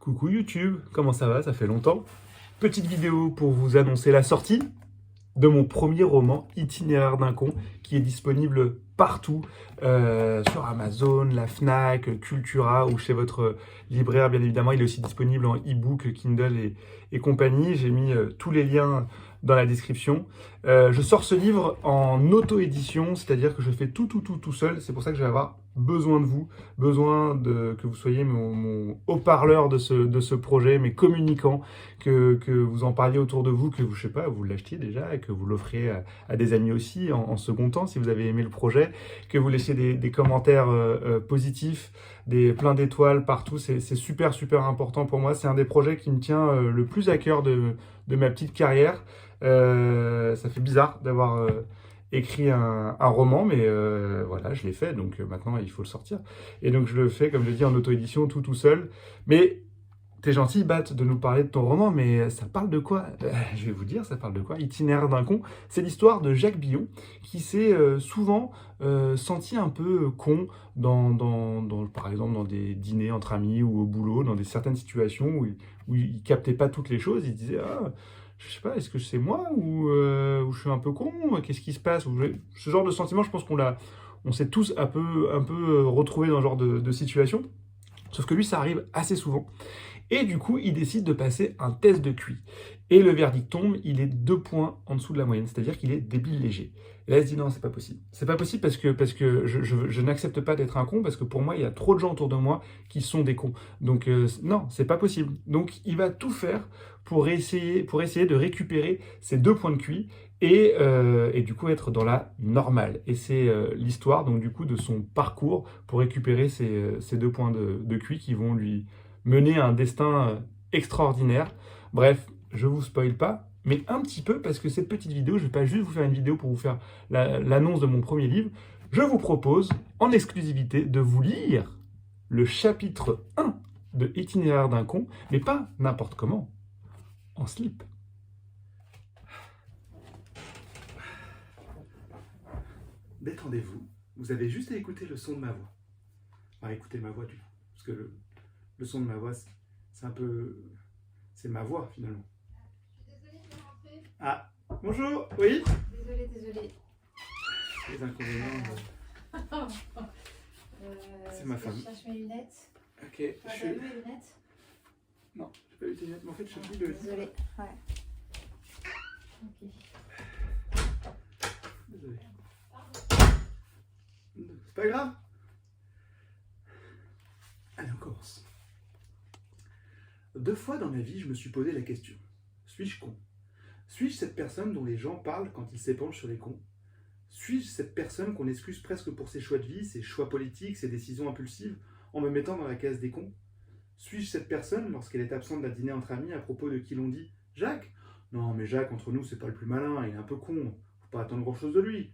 Coucou YouTube, comment ça va? Ça fait longtemps. Petite vidéo pour vous annoncer la sortie de mon premier roman, Itinéraire d'un con, qui est disponible partout, sur Amazon, la Fnac, Cultura ou chez votre libraire, bien évidemment. Il est aussi disponible en e-book, Kindle et compagnie. J'ai mis tous les liens dans la description. Je sors ce livre en auto-édition, c'est-à-dire que je fais tout seul. C'est pour ça que je vais avoir besoin de vous, que vous soyez mon haut-parleur de ce projet, mes communicants, que vous en parliez autour de vous, que vous, je sais pas, vous l'achetiez déjà et que vous l'offriez à des amis aussi en second temps si vous avez aimé le projet, que vous laissiez des commentaires positifs, plein d'étoiles partout. C'est super important pour moi. C'est un des projets qui me tient le plus à cœur de ma petite carrière. Ça fait bizarre d'avoir écrit un roman, mais voilà, je l'ai fait, donc maintenant il faut le sortir. Et donc je le fais, comme je dis, en auto-édition, tout seul. Mais t'es gentil, Bat, de nous parler de ton roman, mais ça parle de quoi? Je vais vous dire, ça parle de quoi? Itinéraire d'un con. C'est l'histoire de Jacques Billon, qui s'est souvent senti un peu con, par exemple, dans des dîners entre amis ou au boulot, dans certaines situations où il captait pas toutes les choses. Il disait, ah, je sais pas, est-ce que c'est moi ou je suis un peu con? Qu'est-ce qui se passe? Ce genre de sentiment, je pense on s'est tous un peu retrouvés dans ce genre de situation. Sauf que lui, ça arrive assez souvent. Et du coup, il décide de passer un test de QI. Et le verdict tombe, il est 2 points en dessous de la moyenne, c'est-à-dire qu'il est débile léger. Et là, il se dit non, c'est pas possible. C'est pas possible parce que je n'accepte pas d'être un con, parce que pour moi, il y a trop de gens autour de moi qui sont des cons. Donc non, c'est pas possible. Donc il va tout faire pour essayer de récupérer ces 2 points de QI et du coup être dans la normale. Et c'est l'histoire donc du coup de son parcours pour récupérer ces 2 points de QI qui vont lui mener à un destin extraordinaire. Bref, je vous spoil pas, mais un petit peu, parce que cette petite vidéo, je ne vais pas juste vous faire une vidéo pour vous faire l'annonce de mon premier livre, je vous propose en exclusivité de vous lire le chapitre 1 de Itinéraire d'un con, mais pas n'importe comment, en slip. Détendez-vous, vous avez juste à écouter le son de ma voix. Enfin, écoutez ma voix du coup, parce que le son de ma voix, c'est un peu... C'est ma voix, finalement. Je suis désolée, je vais rentrer. Ah, bonjour, oui. Désolée. Les inconvénients, c'est ma femme. Je cherche mes lunettes. Ok, Tu as vu mes lunettes? Non, j'ai pas eu tes lunettes, mais en fait, je suis le... Désolée, ouais. Ok. Désolé. C'est pas grave. Allez, on commence. 2 fois dans ma vie, je me suis posé la question. Suis-je con? Suis-je cette personne dont les gens parlent quand ils s'épanchent sur les cons? Suis-je cette personne qu'on excuse presque pour ses choix de vie, ses choix politiques, ses décisions impulsives, en me mettant dans la case des cons? Suis-je cette personne, lorsqu'elle est absente d'un dîner entre amis, à propos de qui l'on dit « Jacques? Non, mais Jacques, entre nous, c'est pas le plus malin, il est un peu con, faut pas attendre grand-chose de lui. »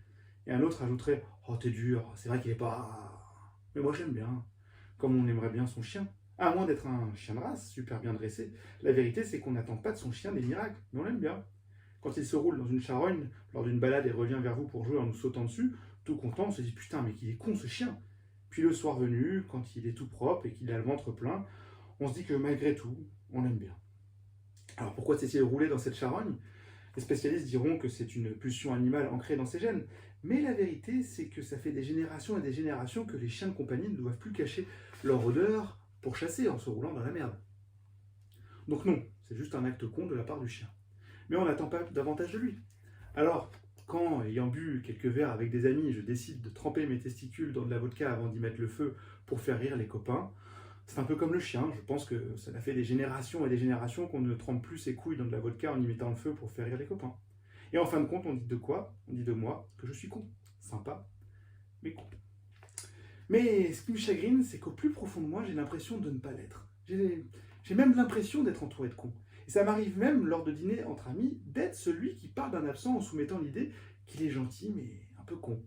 Et un autre ajouterait « Oh, t'es dur, c'est vrai qu'il est pas... Mais moi, j'aime bien, comme on aimerait bien son chien. » À moins d'être un chien de race, super bien dressé, la vérité c'est qu'on n'attend pas de son chien des miracles, mais on l'aime bien. Quand il se roule dans une charogne, lors d'une balade et revient vers vous pour jouer en nous sautant dessus, tout content, on se dit putain mais qu'il est con ce chien. Puis le soir venu, quand il est tout propre et qu'il a le ventre plein, on se dit que malgré tout, on l'aime bien. Alors pourquoi s'est-il roulé dans cette charogne? Les spécialistes diront que c'est une pulsion animale ancrée dans ses gènes, mais la vérité c'est que ça fait des générations et des générations que les chiens de compagnie ne doivent plus cacher leur odeur pour chasser en se roulant dans la merde. Donc non, c'est juste un acte con de la part du chien. Mais on n'attend pas davantage de lui. Alors, quand, ayant bu quelques verres avec des amis, je décide de tremper mes testicules dans de la vodka avant d'y mettre le feu pour faire rire les copains, c'est un peu comme le chien, je pense que ça a fait des générations et des générations qu'on ne trempe plus ses couilles dans de la vodka en y mettant le feu pour faire rire les copains. Et en fin de compte, on dit de quoi? On dit de moi que je suis con. Sympa, mais con. Mais ce qui me chagrine, c'est qu'au plus profond de moi, j'ai l'impression de ne pas l'être. J'ai même l'impression d'être entouré de cons. Et ça m'arrive même, lors de dîners entre amis, d'être celui qui parle d'un absent en soumettant l'idée qu'il est gentil, mais un peu con.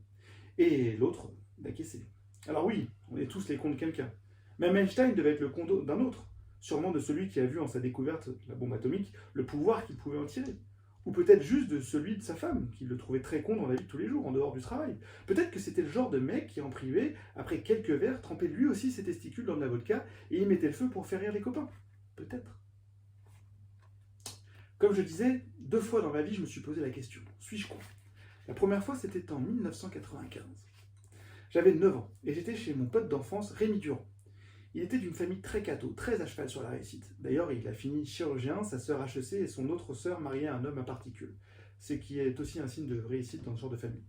Et l'autre, d'acquiescer. Alors oui, on est tous les cons de quelqu'un. Même Einstein devait être le con d'un autre. Sûrement de celui qui a vu en sa découverte, la bombe atomique, le pouvoir qu'il pouvait en tirer. Ou peut-être juste de celui de sa femme, qui le trouvait très con dans la vie de tous les jours, en dehors du travail. Peut-être que c'était le genre de mec qui, en privé, après quelques verres, trempait lui aussi ses testicules dans de la vodka et y mettait le feu pour faire rire les copains. Peut-être. Comme je disais, 2 fois dans ma vie, je me suis posé la question, suis-je con? La première fois, c'était en 1995. J'avais 9 ans et j'étais chez mon pote d'enfance, Rémi Durand. Il était d'une famille très catho, très à cheval sur la réussite. D'ailleurs, il a fini chirurgien, sa sœur HEC et son autre sœur mariée à un homme à particules. Ce qui est aussi un signe de réussite dans ce genre de famille.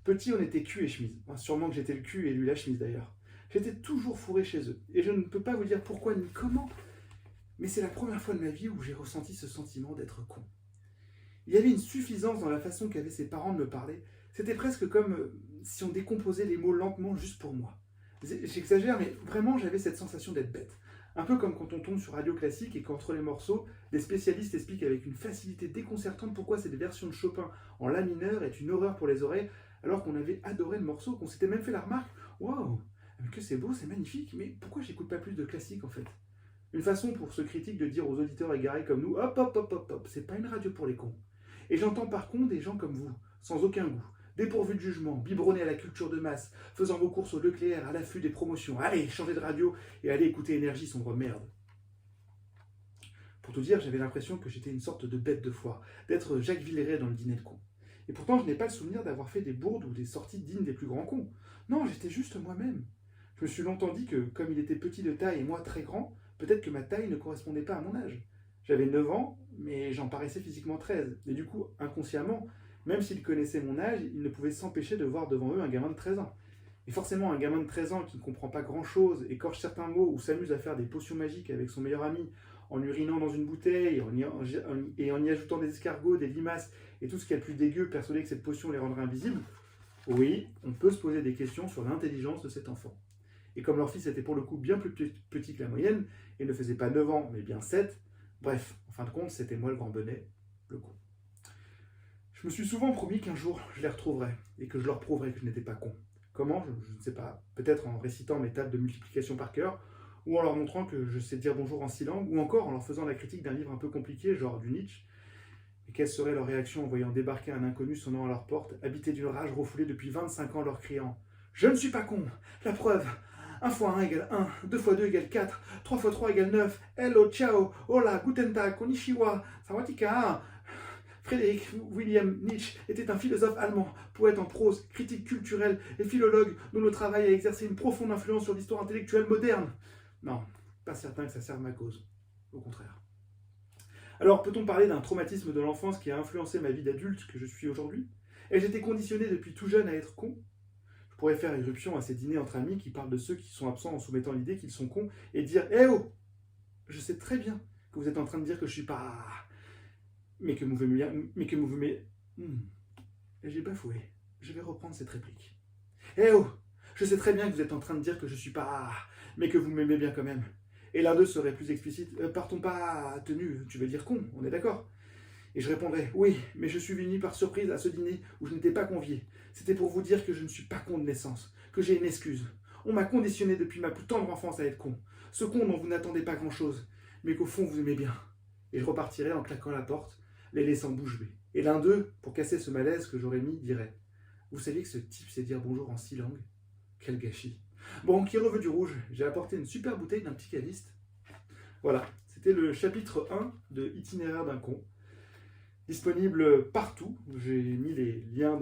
Petit, on était cul et chemise. Enfin, sûrement que j'étais le cul et lui la chemise d'ailleurs. J'étais toujours fourré chez eux. Et je ne peux pas vous dire pourquoi ni comment, mais c'est la première fois de ma vie où j'ai ressenti ce sentiment d'être con. Il y avait une suffisance dans la façon qu'avaient ses parents de me parler. C'était presque comme si on décomposait les mots lentement juste pour moi. J'exagère, mais vraiment j'avais cette sensation d'être bête. Un peu comme quand on tombe sur Radio Classique et qu'entre les morceaux, des spécialistes expliquent avec une facilité déconcertante pourquoi cette version de Chopin en la mineur est une horreur pour les oreilles, alors qu'on avait adoré le morceau, qu'on s'était même fait la remarque « Waouh, que c'est beau, c'est magnifique, mais pourquoi j'écoute pas plus de classique en fait ?» Une façon pour ce critique de dire aux auditeurs égarés comme nous « Hop, hop, hop, hop, hop, c'est pas une radio pour les cons. » Et j'entends par contre des gens comme vous, sans aucun goût, dépourvus de jugement, biberonnés à la culture de masse, faisant vos courses au Leclerc à l'affût des promotions. Allez, changez de radio et allez écouter Énergie, sombre merde. Pour tout dire, j'avais l'impression que j'étais une sorte de bête de foire, d'être Jacques Villeray dans le dîner de cons. Et pourtant, je n'ai pas le souvenir d'avoir fait des bourdes ou des sorties dignes des plus grands cons. Non, j'étais juste moi-même. Je me suis longtemps dit que, comme il était petit de taille et moi très grand, peut-être que ma taille ne correspondait pas à mon âge. J'avais 9 ans, mais j'en paraissais physiquement 13. Et du coup, inconsciemment, même s'ils connaissaient mon âge, ils ne pouvaient s'empêcher de voir devant eux un gamin de 13 ans. Et forcément, un gamin de 13 ans qui ne comprend pas grand-chose, écorche certains mots ou s'amuse à faire des potions magiques avec son meilleur ami, en urinant dans une bouteille et en y ajoutant des escargots, des limaces et tout ce qu'il y a de plus dégueu, persuadé que cette potion les rendrait invisibles, oui, on peut se poser des questions sur l'intelligence de cet enfant. Et comme leur fils était pour le coup bien plus petit que la moyenne, et ne faisait pas 9 ans, mais bien 7, bref, en fin de compte, c'était moi le grand bonnet, le con. Je me suis souvent promis qu'un jour, je les retrouverais, et que je leur prouverais que je n'étais pas con. Comment? Je ne sais pas. Peut-être en récitant mes tables de multiplication par cœur, ou en leur montrant que je sais dire bonjour en 6 langues, ou encore en leur faisant la critique d'un livre un peu compliqué, genre du Nietzsche. Et quelle serait leur réaction en voyant débarquer un inconnu sonnant à leur porte, habité d'une rage refoulée depuis 25 ans, leur criant « Je ne suis pas con! La preuve! 1 x 1 égale 1, 2 x 2 égale 4, 3 x 3 égale 9, hello, ciao, hola, guten tag, konnichiwa, sawatika !» Friedrich Wilhelm Nietzsche était un philosophe allemand, poète en prose, critique culturel et philologue dont le travail a exercé une profonde influence sur l'histoire intellectuelle moderne. Non, pas certain que ça serve ma cause. Au contraire. Alors, peut-on parler d'un traumatisme de l'enfance qui a influencé ma vie d'adulte que je suis aujourd'hui? Ai-je été conditionné depuis tout jeune à être con? Je pourrais faire irruption à ces dîners entre amis qui parlent de ceux qui sont absents en soumettant l'idée qu'ils sont cons et dire « Eh oh! Je sais très bien que vous êtes en train de dire que je suis pas... Mais que vous m'aimez... J'ai bafoué. Je vais reprendre cette réplique. Eh oh! Je sais très bien que vous êtes en train de dire que je suis pas... Mais que vous m'aimez bien quand même. Et l'un d'eux serait plus explicite. Partons pas tenu, tu veux dire con, on est d'accord? Et je répondrais, oui, mais je suis venu par surprise à ce dîner où je n'étais pas convié. C'était pour vous dire que je ne suis pas con de naissance, que j'ai une excuse. On m'a conditionné depuis ma plus tendre enfance à être con. Ce con dont vous n'attendez pas grand-chose, mais qu'au fond vous aimez bien. Et je repartirais en claquant la porte, les laissant bouche bée. Et l'un d'eux, pour casser ce malaise que j'aurais mis, dirait, vous saviez que ce type sait dire bonjour en 6 langues? Quel gâchis. Bon, qui reveux du rouge, j'ai apporté une super bouteille d'un petit caviste. Voilà, c'était le chapitre 1 de Itinéraire d'un con. Disponible partout, j'ai mis les liens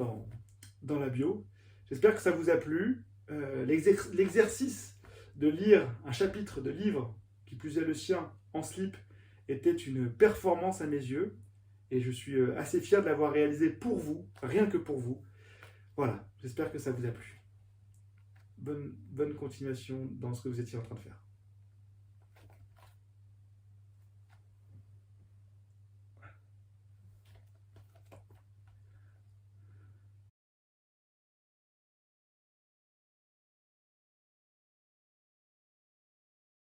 dans la bio. J'espère que ça vous a plu. L'exercice de lire un chapitre de livre, qui plus est le sien, en slip, était une performance à mes yeux. Et je suis assez fier de l'avoir réalisé pour vous, rien que pour vous. Voilà, j'espère que ça vous a plu. Bonne continuation dans ce que vous étiez en train de faire.